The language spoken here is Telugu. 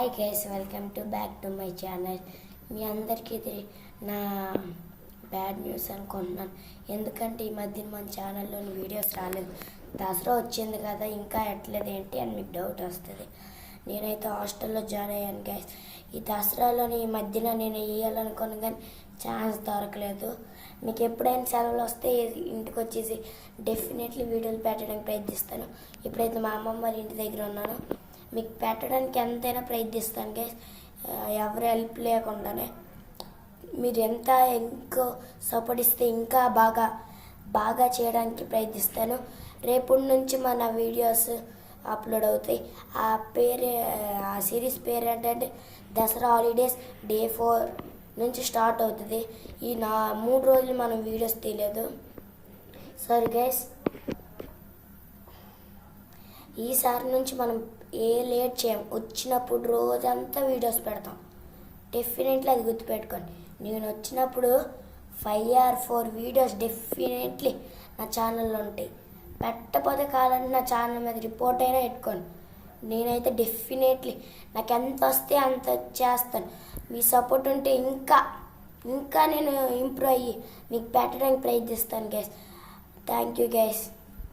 Hi guys, welcome back to my channel. మీ అందరికీ ఇది నా బ్యాడ్ న్యూస్ అనుకుంటున్నాను. ఎందుకంటే ఈ మధ్య మన ఛానల్లోని వీడియోస్ రాలేదు. దసరా వచ్చింది కదా, ఇంకా ఎట్లేదు ఏంటి అని మీకు డౌట్ వస్తుంది. నేనైతే హాస్టల్లో జాయిన్ అయ్యాను గైస్. ఈ దసరాలోని ఈ మధ్యన నేను వేయాలనుకున్నాను కానీ ఛాన్స్ దొరకలేదు. మీకు ఎప్పుడైనా సెలవులు వస్తే ఇంటికి వచ్చేసి డెఫినెట్లీ వీడియోలు పెట్టడానికి ప్రయత్నిస్తాను. ఇప్పుడైతే మా అమ్మమ్మ వాళ్ళ ఇంటి దగ్గర ఉన్నాను. మీకు పెట్టడానికి ఎంతైనా ప్రయత్నిస్తాను గైస్, ఎవరి హెల్ప్ లేకుండానే. మీరు ఎంత ఇంకో సపోర్ట్ ఇస్తే ఇంకా బాగా చేయడానికి ప్రయత్నిస్తాను. రేపటి నుంచి మన వీడియోస్ అప్లోడ్ అవుతాయి. ఆ సిరీస్ పేరు ఏంటంటే దసరా హాలిడేస్ డే 4 నుంచి స్టార్ట్ అవుతుంది. ఈ 3 రోజులు మనం వీడియోస్ తీయలేదు. సారీ గైస్, ఈసారి నుంచి మనం లేట్ చేయం. వచ్చినప్పుడు రోజంతా వీడియోస్ పెడతాం. డెఫినెట్లీ అది గుర్తుపెట్టుకోండి. నేను వచ్చినప్పుడు 5 or 4 వీడియోస్ డెఫినెట్లీ నా ఛానల్లో ఉంటాయి. పెట్టకపోతే కావాలంటే నా ఛానల్ మీద రిపోర్ట్ అయినా పెట్టుకోండి. నేనైతే డెఫినెట్లీ నాకు ఎంత వస్తే అంత చేస్తాను. మీ సపోర్ట్ ఉంటే ఇంకా నేను ఇంప్రూవ్ అయ్యి మీకు పెట్టడానికి ప్రయత్నిస్తాను గైస్. Thank you guys.